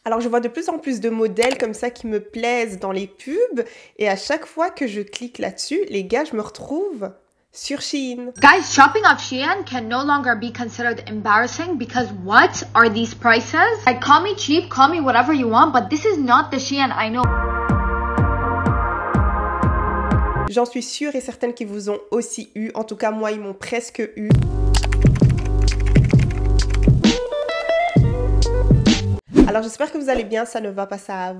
Alors je vois de plus en plus de modèles comme ça qui me plaisent dans les pubs et à chaque fois que je clique là-dessus, les gars, je me retrouve sur Shein. Guys, shopping off Shein can no longer be considered embarrassing because what are these prices? Like, call me cheap, call me whatever you want, but this is not the Shein I know. J'en suis sûre et certaine qu'ils vous ont aussi eu. En tout cas, moi, ils m'ont presque eu. Alors, j'espère que vous allez bien. Ça ne va pas, ça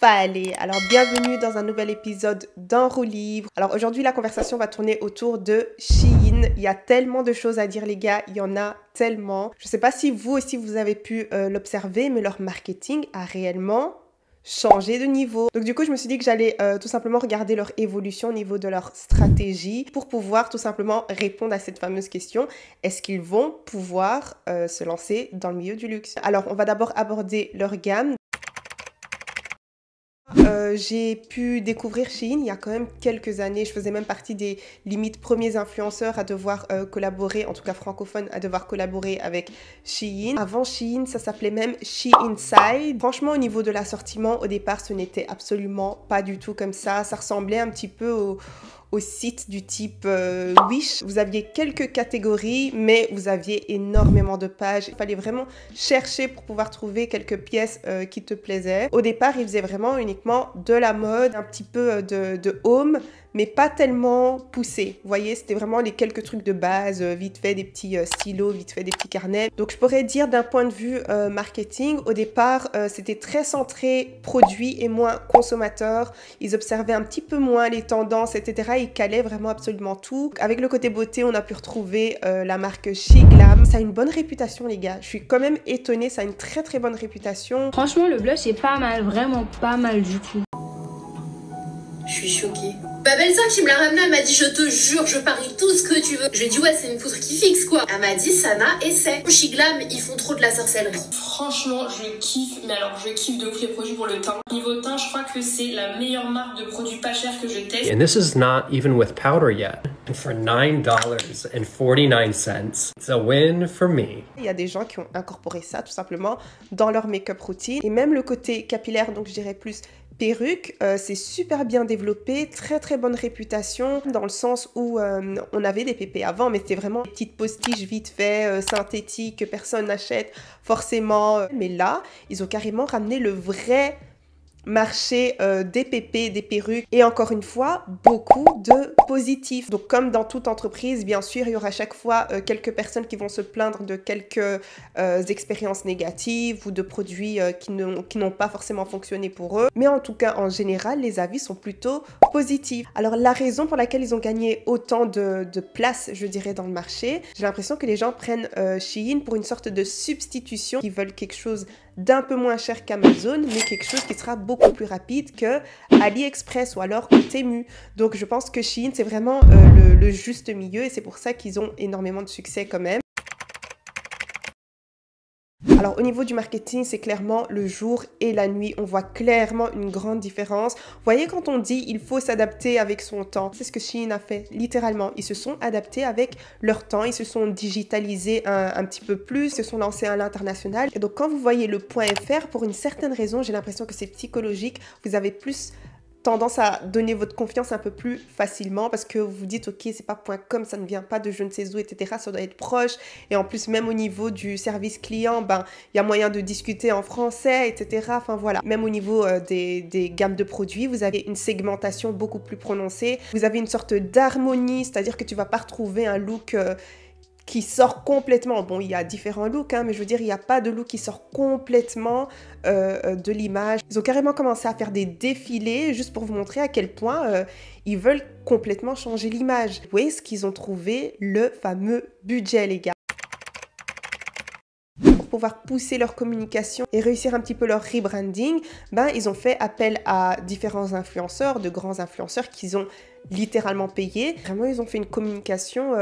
va aller. Alors, bienvenue dans un nouvel épisode d'Un Roue Libre. Alors, aujourd'hui, la conversation va tourner autour de Shein. Il y a tellement de choses à dire, les gars. Il y en a tellement. Je ne sais pas si vous aussi, vous avez pu l'observer, mais leur marketing a réellement changer de niveau. Donc du coup, je me suis dit que j'allais tout simplement regarder leur évolution au niveau de leur stratégie pour pouvoir tout simplement répondre à cette fameuse question. Est-ce qu'ils vont pouvoir se lancer dans le milieu du luxe? Alors, on va d'abord aborder leur gamme. J'ai pu découvrir Shein il y a quand même quelques années. Je faisais même partie des limites premiers influenceurs à devoir collaborer, en tout cas francophones, à devoir collaborer avec Shein. Avant Shein, ça s'appelait même Sheinside. Franchement, au niveau de l'assortiment, au départ, ce n'était absolument pas du tout comme ça. Ça ressemblait un petit peu au site du type Wish. Vous aviez quelques catégories, mais vous aviez énormément de pages. Il fallait vraiment chercher pour pouvoir trouver quelques pièces qui te plaisaient. Au départ, ils faisaient vraiment uniquement de la mode, un petit peu de home, mais pas tellement poussé. Vous voyez, c'était vraiment les quelques trucs de base, vite fait des petits stylos, vite fait des petits carnets. Donc je pourrais dire d'un point de vue marketing, au départ, c'était très centré produit et moins consommateur. Ils observaient un petit peu moins les tendances, etc. Ils calaient vraiment absolument tout. Avec le côté beauté, on a pu retrouver la marque Shiglam. Ça a une bonne réputation, les gars. Je suis quand même étonnée, ça a une très très bonne réputation. Franchement, le blush est pas mal, vraiment pas mal du tout. Je suis choquée. Ma belle-sœur qui me l'a ramené, elle m'a dit je te jure, je parie tout ce que tu veux. Je lui ai dit ouais, c'est une poutre qui fixe quoi. Elle m'a dit Sana, essaie. Shiglam, ils font trop de la sorcellerie. Franchement, je kiffe, mais alors je kiffe de ouf les produits pour le teint. Niveau teint, je crois que c'est la meilleure marque de produits pas chers que je teste. And this is not even with powder yet. And for $9.49, it's a win for me. Il y a des gens qui ont incorporé ça tout simplement dans leur make-up routine. Et même le côté capillaire, donc je dirais plus perruque, c'est super bien développé, très très bonne réputation dans le sens où on avait des pépés avant, mais c'était vraiment des petites postiches vite fait, synthétiques, que personne n'achète forcément. Mais là, ils ont carrément ramené le vrai marché des pépés, des perruques et encore une fois, beaucoup de positifs. Donc comme dans toute entreprise, bien sûr, il y aura à chaque fois quelques personnes qui vont se plaindre de quelques expériences négatives ou de produits qui n'ont pas forcément fonctionné pour eux. Mais en tout cas, en général, les avis sont plutôt positifs. Alors la raison pour laquelle ils ont gagné autant de place, je dirais, dans le marché, j'ai l'impression que les gens prennent Shein pour une sorte de substitution, qui veulent quelque chose d'un peu moins cher qu'Amazon, mais quelque chose qui sera beaucoup plus rapide que AliExpress ou alors Temu. Donc je pense que Shein, c'est vraiment le juste milieu et c'est pour ça qu'ils ont énormément de succès quand même. Alors au niveau du marketing, c'est clairement le jour et la nuit. On voit clairement une grande différence. Vous voyez, quand on dit il faut s'adapter avec son temps, c'est ce que Shein a fait, littéralement. Ils se sont adaptés avec leur temps, ils se sont digitalisés un petit peu plus, se sont lancés à l'international. Et donc quand vous voyez le .fr, pour une certaine raison, j'ai l'impression que c'est psychologique, vous avez plus tendance à donner votre confiance un peu plus facilement parce que vous vous dites ok, c'est pas .com, ça ne vient pas de je ne sais où, etc. Ça doit être proche et en plus même au niveau du service client, ben il y a moyen de discuter en français, etc. Enfin voilà, même au niveau des gammes de produits, vous avez une segmentation beaucoup plus prononcée, vous avez une sorte d'harmonie, c'est-à-dire que tu vas pas retrouver un look qui sort complètement, bon il y a différents looks, hein, mais je veux dire il n'y a pas de look qui sort complètement de l'image. Ils ont carrément commencé à faire des défilés juste pour vous montrer à quel point ils veulent complètement changer l'image. Vous voyez ce qu'ils ont trouvé, le fameux budget, les gars. Pour pouvoir pousser leur communication et réussir un petit peu leur rebranding, ben, ils ont fait appel à différents influenceurs, de grands influenceurs qu'ils ont littéralement payer. Vraiment, ils ont fait une communication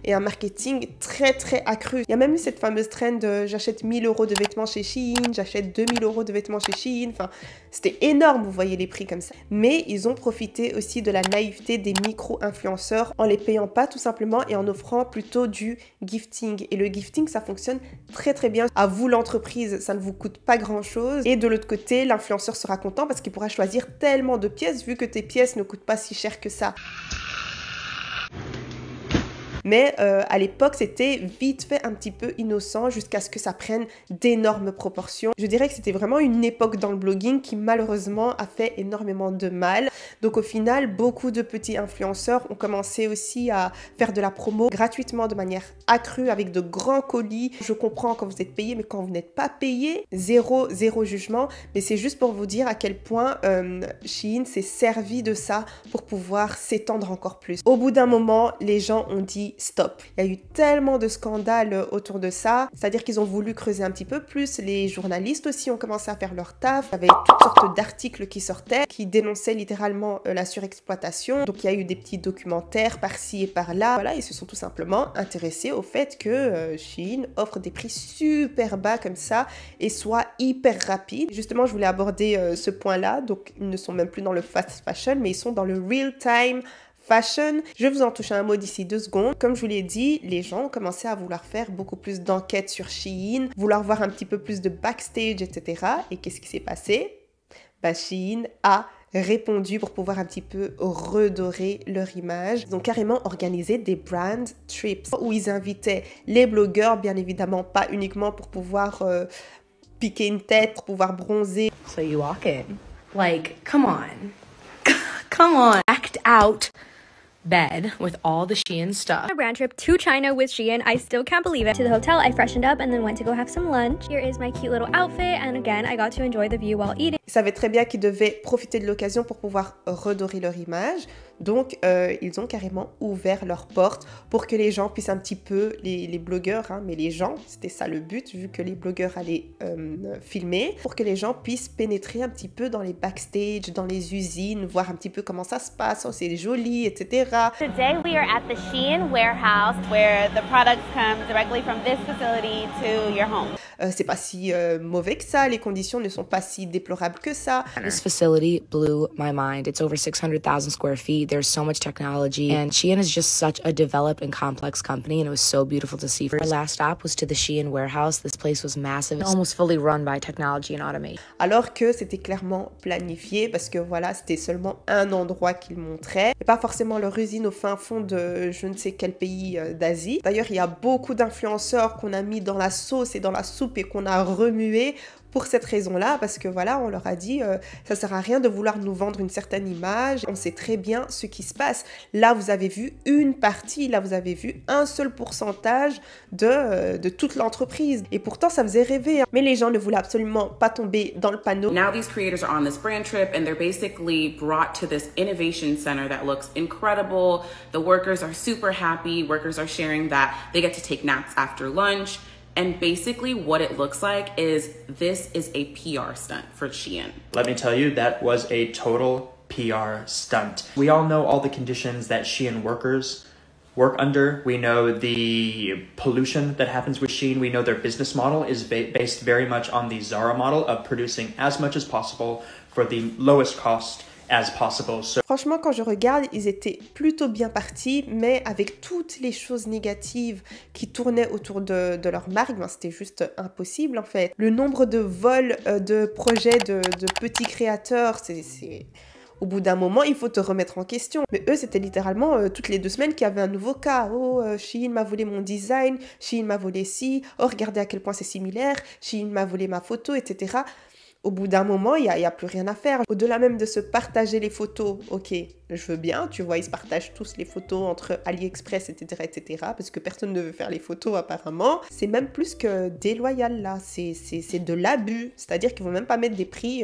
et un marketing très très accru. Il y a même eu cette fameuse trend j'achète 1000 € de vêtements chez Shein, j'achète 2000 € de vêtements chez Shein. Enfin, c'était énorme, vous voyez les prix comme ça. Mais ils ont profité aussi de la naïveté des micro-influenceurs en les payant pas tout simplement et en offrant plutôt du gifting. Et le gifting, ça fonctionne très très bien. À vous l'entreprise, ça ne vous coûte pas grand chose. Et de l'autre côté, l'influenceur sera content parce qu'il pourra choisir tellement de pièces vu que tes pièces ne coûtent pas si cher que ça. Mais à l'époque, c'était vite fait un petit peu innocent jusqu'à ce que ça prenne d'énormes proportions. Je dirais que c'était vraiment une époque dans le blogging qui malheureusement a fait énormément de mal. Donc au final, beaucoup de petits influenceurs ont commencé aussi à faire de la promo gratuitement de manière accrue avec de grands colis. Je comprends quand vous êtes payé, mais quand vous n'êtes pas payé, zéro jugement. Mais c'est juste pour vous dire à quel point Shein s'est servi de ça pour pouvoir s'étendre encore plus. Au bout d'un moment, les gens ont dit stop. Il y a eu tellement de scandales autour de ça, c'est-à-dire qu'ils ont voulu creuser un petit peu plus. Les journalistes aussi ont commencé à faire leur taf. Il y avait toutes sortes d'articles qui sortaient, qui dénonçaient littéralement la surexploitation. Donc il y a eu des petits documentaires par-ci et par-là. Voilà, ils se sont tout simplement intéressés au fait que Shein offre des prix super bas comme ça et soit hyper rapide. Justement, je voulais aborder ce point-là. Donc ils ne sont même plus dans le fast fashion, mais ils sont dans le real-time fashion. Je vais vous en toucher un mot d'ici 2 secondes. Comme je vous l'ai dit, les gens ont commencé à vouloir faire beaucoup plus d'enquêtes sur Shein, vouloir voir un petit peu plus de backstage, etc. Et qu'est-ce qui s'est passé? Shein a répondu pour pouvoir un petit peu redorer leur image. Ils ont carrément organisé des brand trips où ils invitaient les blogueurs, bien évidemment pas uniquement pour pouvoir piquer une tête, pour pouvoir bronzer. So you walk in, like, come on, come on, act out bed with all the Shein stuff. A brand trip to China with Shein. I still can't believe it. To the hotel, I freshened up and then went to go have some lunch. Here is my cute little outfit, and again, I got to enjoy the view while eating. Ils savaient très bien qu'ils devaient profiter de l'occasion pour pouvoir redorer leur image. Donc, ils ont carrément ouvert leurs portes pour que les gens puissent un petit peu, les blogueurs, hein, mais les gens, c'était ça le but, vu que les blogueurs allaient filmer, pour que les gens puissent pénétrer un petit peu dans les backstage, dans les usines, voir un petit peu comment ça se passe, oh, c'est joli, etc. Today we are at the Shein warehouse where the products come directly from this facility to your home. C'est pas si mauvais que ça, les conditions ne sont pas si déplorables que ça. This facility blew my mind. It's over 600,000 square feet. There's so much technology, and Shein is just such a developed and complex company, and it was so beautiful to see. Our last stop was to the Shein warehouse. This place was massive, almost fully run by technology and automation. Alors que c'était clairement planifié, parce que voilà, c'était seulement un endroit qu'ils montraient, et pas forcément leur usine au fin fond de je ne sais quel pays d'Asie. D'ailleurs, il y a beaucoup d'influenceurs qu'on a mis dans la sauce et dans la soupe et qu'on a remué pour cette raison-là, parce que voilà, on leur a dit ça sert à rien de vouloir nous vendre une certaine image, on sait très bien ce qui se passe. Là, vous avez vu une partie, là, vous avez vu un seul pourcentage de toute l'entreprise. Et pourtant, ça faisait rêver. Hein. Mais les gens ne voulaient absolument pas tomber dans le panneau. Now these creators are on this brand trip and they're basically brought to this innovation center that looks incredible. The workers are super happy. Workers are sharing that they get to take naps after lunch. And basically what it looks like is this is a PR stunt for Shein. Let me tell you, that was a total PR stunt. We all know all the conditions that Shein workers work under. We know the pollution that happens with Shein. We know their business model is based very much on the Zara model of producing as much as possible for the lowest cost as possible. So... Franchement, quand je regarde, ils étaient plutôt bien partis, mais avec toutes les choses négatives qui tournaient autour de leur marque, ben, c'était juste impossible en fait. Le nombre de vols de projets de petits créateurs, c'est... Au bout d'un moment, il faut te remettre en question. Mais eux, c'était littéralement toutes les 2 semaines qu'il y avait un nouveau cas. Oh, Shein m'a volé mon design, Shein m'a volé ci, oh, regardez à quel point c'est similaire, Shein m'a volé ma photo, etc. Au bout d'un moment, il y a plus rien à faire. Au-delà même de se partager les photos, ok, je veux bien, tu vois, ils se partagent tous les photos entre AliExpress, etc., etc., parce que personne ne veut faire les photos apparemment. C'est même plus que déloyal, là. C'est de l'abus. C'est-à-dire qu'ils vont même pas mettre des prix...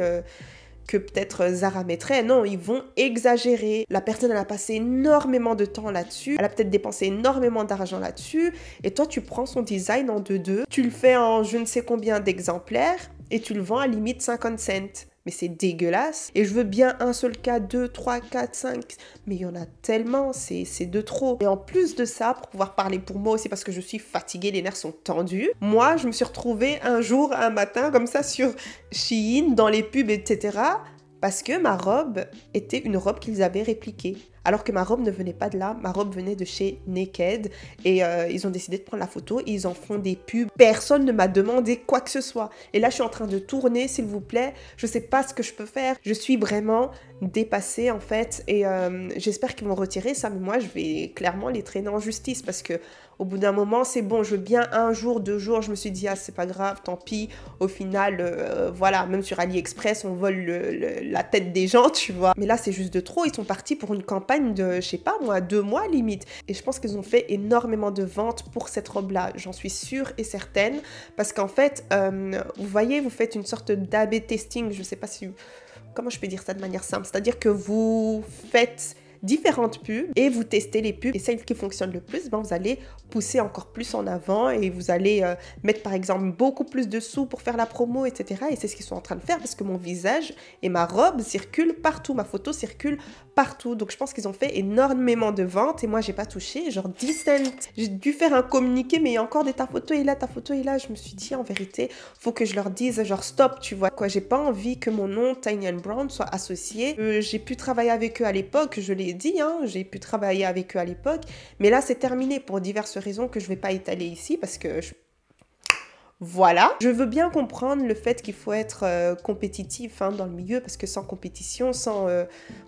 que peut-être Zara mettrait. Non, ils vont exagérer. La personne, elle a passé énormément de temps là-dessus. Elle a peut-être dépensé énormément d'argent là-dessus. Et toi, tu prends son design en 2-2. Tu le fais en je ne sais combien d'exemplaires et tu le vends à limite 50 cents. mais c'est dégueulasse. Et je veux bien un seul cas, 2, 3, 4, 5, mais il y en a tellement, c'est de trop. Et en plus de ça, pour pouvoir parler pour moi aussi, parce que je suis fatiguée, les nerfs sont tendus, moi, je me suis retrouvée un matin, comme ça, sur Shein, dans les pubs, etc., parce que ma robe était une robe qu'ils avaient répliquée. Alors que ma robe ne venait pas de là, ma robe venait de chez Naked. Et ils ont décidé de prendre la photo et ils en font des pubs. Personne ne m'a demandé quoi que ce soit. Et là, je suis en train de tourner, s'il vous plaît. Je sais pas ce que je peux faire. Je suis vraiment dépassée, en fait. Et j'espère qu'ils vont retirer ça. Mais moi, je vais clairement les traîner en justice parce que au bout d'un moment, c'est bon. Je veux bien 1 jour, 2 jours. Je me suis dit, ah, c'est pas grave, tant pis. Au final, voilà, même sur AliExpress, on vole la tête des gens, tu vois. Mais là, c'est juste de trop. Ils sont partis pour une campagne de, je sais pas moi, 2 mois limite. Et je pense qu'ils ont fait énormément de ventes pour cette robe-là. J'en suis sûre et certaine. Parce qu'en fait, vous voyez, vous faites une sorte d'A/B testing. Je sais pas si... Comment je peux dire ça de manière simple? C'est-à-dire que vous faites différentes pubs et vous testez les pubs et celles qui fonctionnent le plus, ben vous allez pousser encore plus en avant et vous allez mettre par exemple beaucoup plus de sous pour faire la promo, etc. Et c'est ce qu'ils sont en train de faire parce que mon visage et ma robe circulent partout, ma photo circule partout. Donc je pense qu'ils ont fait énormément de ventes et moi j'ai pas touché, genre 10 cents. J'ai dû faire un communiqué mais il y a encore ta photo est là, ta photo est là. Je me suis dit en vérité, faut que je leur dise genre stop, tu vois quoi. J'ai pas envie que mon nom Tiny Brown soit associé. J'ai pu travailler avec eux à l'époque, je l'ai dit, hein, j'ai pu travailler avec eux à l'époque, mais là c'est terminé pour diverses raisons que je vais pas étaler ici parce que voilà. Je veux bien comprendre le fait qu'il faut être compétitif hein, dans le milieu parce que sans compétition, sans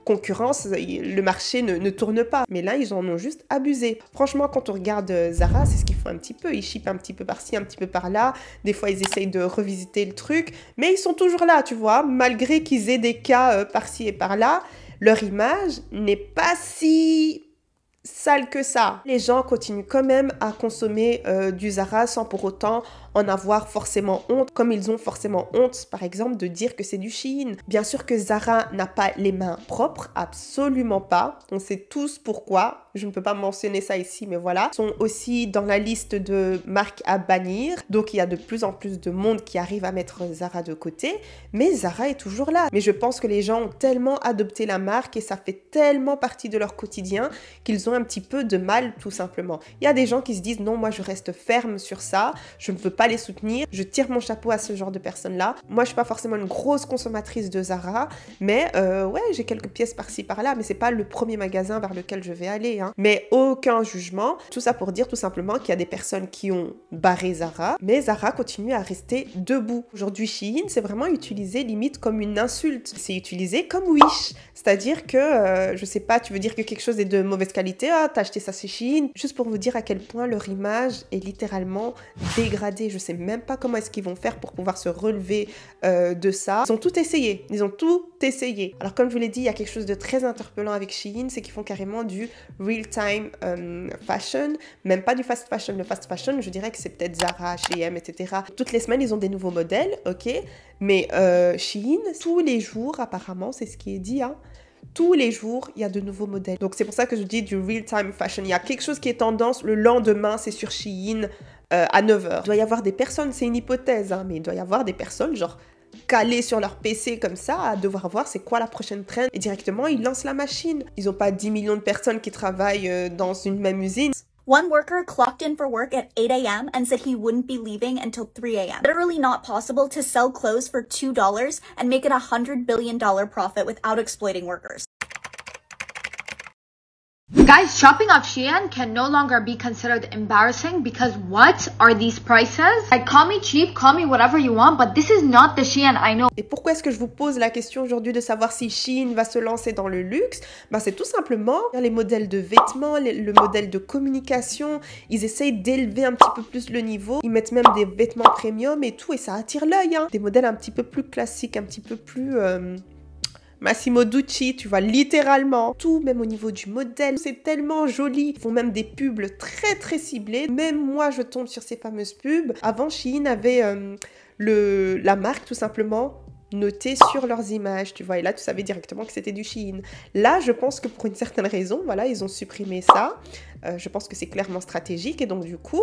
concurrence, le marché ne tourne pas. Mais là, ils en ont juste abusé. Franchement, quand on regarde Zara, c'est ce qu'ils font un petit peu. Ils shippent un petit peu par-ci, un petit peu par-là. Des fois, ils essayent de revisiter le truc. Mais ils sont toujours là, tu vois. Malgré qu'ils aient des cas par-ci et par-là, leur image n'est pas si sale que ça. Les gens continuent quand même à consommer du Zara sans pour autant en avoir forcément honte, comme ils ont forcément honte, par exemple, de dire que c'est du Shein. Bien sûr que Zara n'a pas les mains propres, absolument pas. On sait tous pourquoi. Je ne peux pas mentionner ça ici, mais voilà. Ils sont aussi dans la liste de marques à bannir. Donc, il y a de plus en plus de monde qui arrive à mettre Zara de côté. Mais Zara est toujours là. Mais je pense que les gens ont tellement adopté la marque et ça fait tellement partie de leur quotidien qu'ils ont un petit peu de mal, tout simplement. Il y a des gens qui se disent, non, moi, je reste ferme sur ça. Je ne veux pas les soutenir. Je tire mon chapeau à ce genre de personnes-là. Moi, je suis pas forcément une grosse consommatrice de Zara, mais ouais, j'ai quelques pièces par-ci, par-là, mais c'est pas le premier magasin vers lequel je vais aller. Hein. Mais aucun jugement. Tout ça pour dire tout simplement qu'il y a des personnes qui ont barré Zara, mais Zara continue à rester debout. Aujourd'hui, Shein, c'est vraiment utilisé limite comme une insulte. C'est utilisé comme Wish. C'est-à-dire que, je sais pas, tu veux dire que quelque chose est de mauvaise qualité, ah, t'as acheté ça chez Shein. Juste pour vous dire à quel point leur image est littéralement dégradée. Je sais même pas comment est-ce qu'ils vont faire pour pouvoir se relever de ça. Ils ont tout essayé. Ils ont tout essayé. Alors comme je vous l'ai dit, il y a quelque chose de très interpellant avec Shein, c'est qu'ils font carrément du real-time fashion. Même pas du fast fashion. Le fast fashion, je dirais que c'est peut-être Zara, H&M, etc. Toutes les semaines, ils ont des nouveaux modèles, ok. Mais Shein, tous les jours, apparemment, c'est ce qui est dit, hein. Tous les jours, il y a de nouveaux modèles. Donc c'est pour ça que je dis du real-time fashion. Il y a quelque chose qui est tendance, le lendemain, c'est sur Shein à 9h. Il doit y avoir des personnes, c'est une hypothèse, hein, mais il doit y avoir des personnes, genre, calées sur leur PC comme ça, à devoir voir c'est quoi la prochaine trend. Et directement, ils lancent la machine. Ils n'ont pas 10 millions de personnes qui travaillent dans une même usine. One worker clocked in for work at 8 a.m. and said he wouldn't be leaving until 3 a.m. Literally not possible to sell clothes for $2 and make it $100 billion profit without exploiting workers. Guys, shopping off Shein can no longer be considered embarrassing because what are these prices? Like, call me cheap, call me whatever you want, but this is not the Shein I know. Et pourquoi est-ce que je vous pose la question aujourd'hui de savoir si Shein va se lancer dans le luxe? Ben, c'est tout simplement les modèles de vêtements, le modèle de communication. Ils essayent d'élever un petit peu plus le niveau. Ils mettent même des vêtements premium et tout, et ça attire l'œil. Hein. Des modèles un petit peu plus classiques, un petit peu plus... Massimo Dutti, tu vois, littéralement. Tout, même au niveau du modèle, c'est tellement joli. Ils font même des pubs très très ciblées. Même moi, je tombe sur ces fameuses pubs. Avant, Shein avait la marque, tout simplement, notée sur leurs images, tu vois. Et là, tu savais directement que c'était du Shein. Là, je pense que pour une certaine raison, voilà, ils ont supprimé ça. Je pense que c'est clairement stratégique et donc du coup,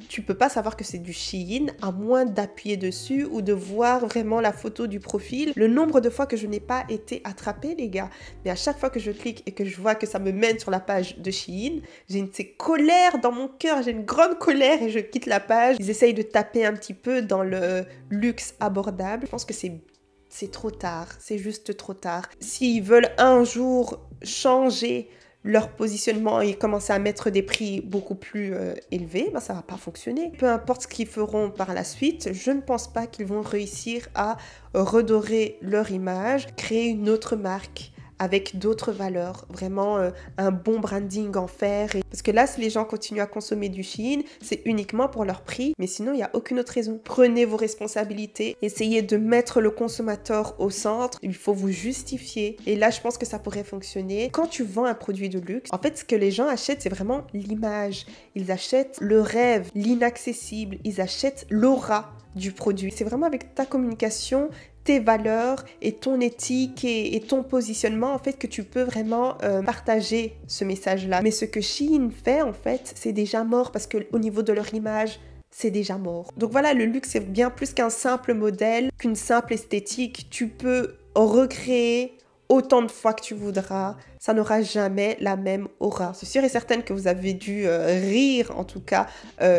tu peux pas savoir que c'est du Shein à moins d'appuyer dessus ou de voir vraiment la photo du profil. Le nombre de fois que je n'ai pas été attrapée, les gars, mais à chaque fois que je clique et que je vois que ça me mène sur la page de Shein, j'ai une colère dans mon cœur, j'ai une grande colère et je quitte la page. Ils essayent de taper un petit peu dans le luxe abordable. Je pense que c'est trop tard, c'est juste trop tard. S'ils veulent un jour changer leur positionnement et commencer à mettre des prix beaucoup plus élevés, ça va pas fonctionner. Peu importe ce qu'ils feront par la suite, je ne pense pas qu'ils vont réussir à redorer leur image, créer une autre marque avec d'autres valeurs, vraiment un bon branding en fer. Parce que là, si les gens continuent à consommer du Shein, c'est uniquement pour leur prix, mais sinon, il n'y a aucune autre raison. Prenez vos responsabilités, essayez de mettre le consommateur au centre, il faut vous justifier. Et là, je pense que ça pourrait fonctionner. Quand tu vends un produit de luxe, en fait, ce que les gens achètent, c'est vraiment l'image. Ils achètent le rêve, l'inaccessible, ils achètent l'aura du produit. C'est vraiment avec ta communication, tes valeurs et ton éthique et ton positionnement en fait que tu peux vraiment partager ce message-là. Mais ce que Shein fait en fait, c'est déjà mort parce qu'au niveau de leur image, c'est déjà mort. Donc voilà, le luxe c'est bien plus qu'un simple modèle, qu'une simple esthétique. Tu peux recréer autant de fois que tu voudras, ça n'aura jamais la même aura. C'est sûr et certain que vous avez dû rire en tout cas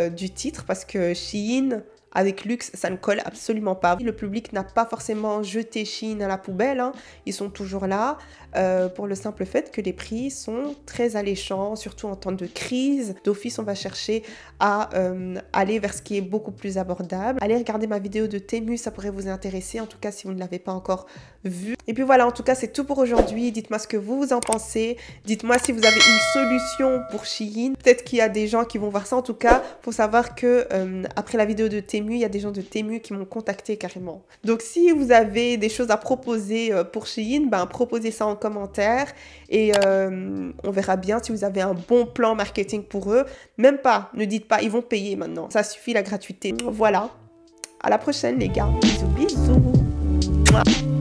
du titre parce que Shein avec luxe, ça ne colle absolument pas. Le public n'a pas forcément jeté Shein à la poubelle, hein. Ils sont toujours là pour le simple fait que les prix sont très alléchants, surtout en temps de crise. D'office, on va chercher à aller vers ce qui est beaucoup plus abordable. Allez regarder ma vidéo de Temu, ça pourrait vous intéresser, en tout cas si vous ne l'avez pas encore vu. Et puis voilà, en tout cas, c'est tout pour aujourd'hui. Dites-moi ce que vous en pensez. Dites-moi si vous avez une solution pour Shein. Peut-être qu'il y a des gens qui vont voir ça. En tout cas, il faut savoir que après la vidéo de Temu, il y a des gens de Temu qui m'ont contacté carrément. Donc si vous avez des choses à proposer pour Shein, proposez ça en commentaire et on verra bien si vous avez un bon plan marketing pour eux. Même pas, ne dites pas, ils vont payer maintenant. Ça suffit la gratuité. Voilà. À la prochaine les gars. Bisous, bisous. Mouah.